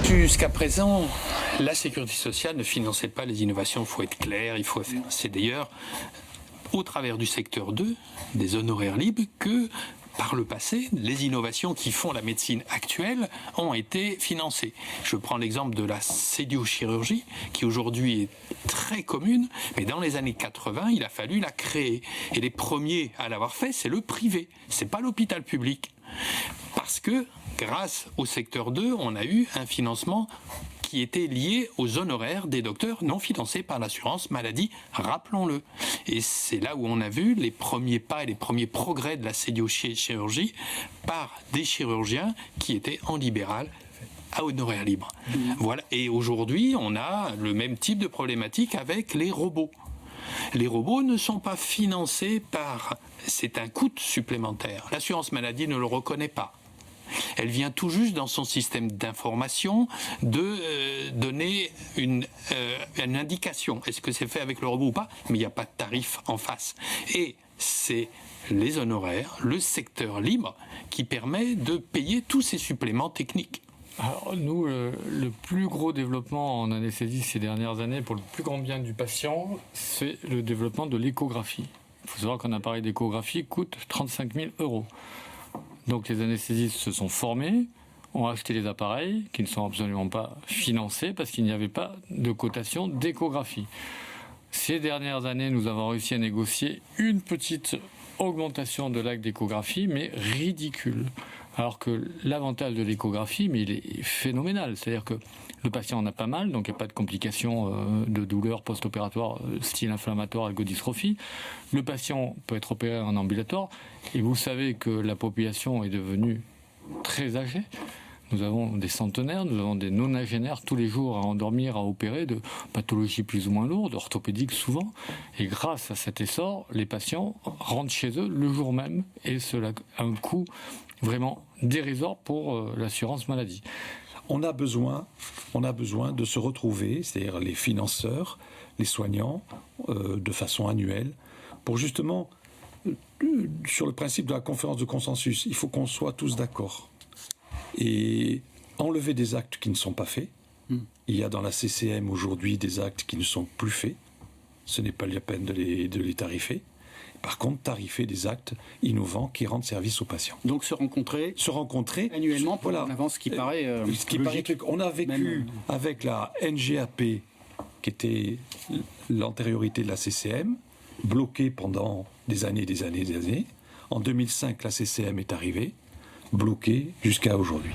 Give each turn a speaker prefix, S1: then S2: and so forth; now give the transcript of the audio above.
S1: Jusqu'à présent, la sécurité sociale ne finançait pas les innovations, il faut être clair, il faut faire. C'est d'ailleurs au travers du secteur 2, des honoraires libres, que par le passé, les innovations qui font la médecine actuelle ont été financées. Je prends l'exemple de la sédiochirurgie, qui aujourd'hui est très commune, mais dans les années 80, il a fallu la créer. Et les premiers à l'avoir fait, c'est le privé, c'est pas l'hôpital public. Parce que, grâce au secteur 2, on a eu un financement qui était lié aux honoraires des docteurs non financés par l'assurance maladie, rappelons-le. Et c'est là où on a vu les premiers pas et les premiers progrès de la sédiochirurgie par des chirurgiens qui étaient en libéral à honoraires libres. Voilà. Et aujourd'hui, on a le même type de problématique avec les robots. Les robots ne sont pas financés par... C'est un coût supplémentaire. L'assurance maladie ne le reconnaît pas. Elle vient tout juste dans son système d'information de donner une indication. Est-ce que c'est fait avec le robot ou pas? Mais il n'y a pas de tarif en face. Et c'est les honoraires, le secteur libre, qui permet de payer tous ces suppléments techniques.
S2: Alors nous, le plus gros développement en anesthésie ces dernières années, pour le plus grand bien du patient, c'est le développement de l'échographie. Il faut savoir qu'un appareil d'échographie coûte 35 000 €. Donc les anesthésistes se sont formés, ont acheté les appareils qui ne sont absolument pas financés parce qu'il n'y avait pas de cotation d'échographie. Ces dernières années, nous avons réussi à négocier une petite augmentation de l'acte d'échographie, mais ridicule. Alors que l'avantage de l'échographie, mais il est phénoménal. C'est-à-dire que le patient en a pas mal, donc il n'y a pas de complications de douleurs post-opératoires style inflammatoire, algodystrophie. Le patient peut être opéré en ambulatoire. Et vous savez que la population est devenue très âgée. Nous avons des centenaires, nous avons des nonagénaires tous les jours à endormir, à opérer de pathologies plus ou moins lourdes, orthopédiques souvent. Et grâce à cet essor, les patients rentrent chez eux le jour même et cela a un coût vraiment dérisoire pour l'assurance maladie.
S3: On a besoin de se retrouver, c'est-à-dire les financeurs, les soignants, de façon annuelle, pour justement, sur le principe de la conférence de consensus, il faut qu'on soit tous d'accord. Et enlever des actes qui ne sont pas faits. Il y a dans la CCM aujourd'hui des actes qui ne sont plus faits. Ce n'est pas la peine de les tarifer. Par contre, tarifer des actes innovants qui rendent service aux patients.
S4: Donc se rencontrer annuellement pour une avance qui paraît logique.
S3: On a vécu avec la NGAP, qui était l'antériorité de la CCM, bloquée pendant des années. En 2005, la CCM est arrivée, bloquée jusqu'à aujourd'hui.